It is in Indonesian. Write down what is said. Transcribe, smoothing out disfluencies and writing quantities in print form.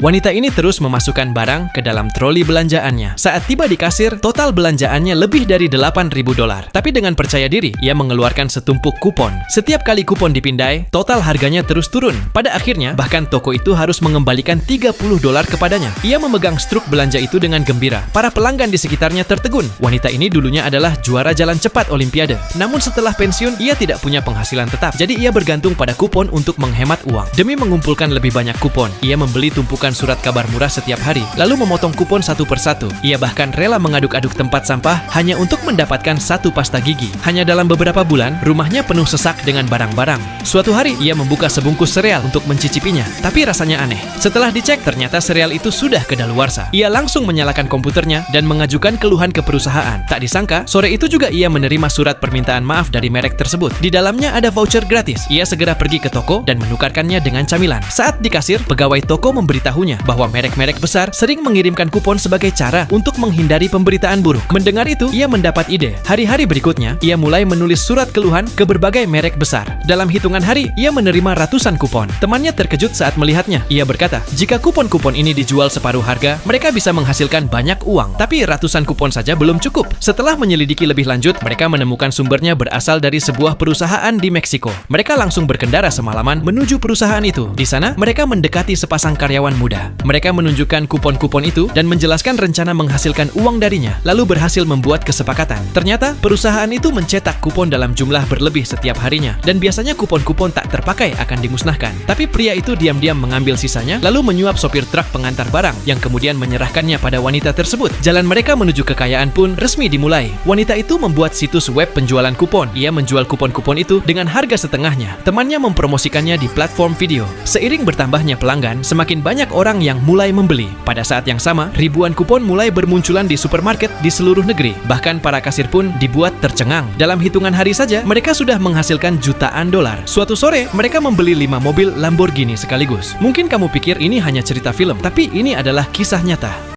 Wanita ini terus memasukkan barang ke dalam troli belanjaannya. Saat tiba di kasir, total belanjaannya lebih dari $8.000. Tapi dengan percaya diri, ia mengeluarkan setumpuk kupon. Setiap kali kupon dipindai, total harganya terus turun. Pada akhirnya, bahkan toko itu harus mengembalikan $30 kepadanya. Ia memegang struk belanja itu dengan gembira. Para pelanggan di sekitarnya tertegun. Wanita ini dulunya adalah juara jalan cepat Olimpiade. Namun setelah pensiun, ia tidak punya penghasilan tetap. Jadi ia bergantung pada kupon untuk menghemat uang. Demi mengumpulkan lebih banyak kupon, ia membeli tumpukan surat kabar murah setiap hari, lalu memotong kupon satu persatu. Ia bahkan rela mengaduk-aduk tempat sampah hanya untuk mendapatkan satu pasta gigi. Hanya dalam beberapa bulan, rumahnya penuh sesak dengan barang-barang. Suatu hari, ia membuka sebungkus sereal untuk mencicipinya, tapi rasanya aneh. Setelah dicek, ternyata sereal itu sudah kedaluarsa. Ia langsung menyalakan komputernya dan mengajukan keluhan ke perusahaan. Tak disangka, sore itu juga ia menerima surat permintaan maaf dari merek tersebut. Di dalamnya ada voucher gratis. Ia segera pergi ke toko dan menukarkannya dengan camilan. Saat di kasir, pegawai toko memberitahunya bahwa merek-merek besar sering mengirimkan kupon sebagai cara untuk menghindari pemberitaan buruk. Mendengar itu, ia mendapat ide. Hari-hari berikutnya, ia mulai menulis surat keluhan ke berbagai merek besar. Dalam hitungan hari, ia menerima ratusan kupon. Temannya terkejut saat melihatnya. Ia berkata, jika kupon-kupon ini dijual separuh harga, mereka bisa menghasilkan banyak uang. Tapi ratusan kupon saja belum cukup. Setelah menyelidiki lebih lanjut, mereka menemukan sumbernya berasal dari sebuah perusahaan di Meksiko. Mereka langsung berkendara semalaman menuju perusahaan itu. Di sana, mereka mendekati sepasang karyawan muda. Mereka menunjukkan kupon-kupon itu dan menjelaskan rencana menghasilkan uang darinya, lalu berhasil membuat kesepakatan. Ternyata, perusahaan itu mencetak kupon dalam jumlah berlebih setiap harinya, dan biasanya kupon-kupon tak terpakai akan dimusnahkan. Tapi pria itu diam-diam mengambil sisanya, lalu menyuap sopir truk pengantar barang, yang kemudian menyerahkannya pada wanita tersebut. Jalan mereka menuju kekayaan pun resmi dimulai. Wanita itu membuat situs web penjualan kupon. Ia menjual kupon-kupon itu dengan harga setengahnya. Temannya mempromosikannya di platform video. Seiring bertambahnya pelanggan, semakin banyak orang yang mulai membeli. Pada saat yang sama, ribuan kupon mulai bermunculan di supermarket di seluruh negeri. Bahkan para kasir pun dibuat tercengang. Dalam hitungan hari saja, mereka sudah menghasilkan jutaan dolar. Suatu sore, mereka membeli 5 mobil Lamborghini sekaligus. Mungkin kamu pikir ini hanya cerita film, tapi ini adalah kisah nyata.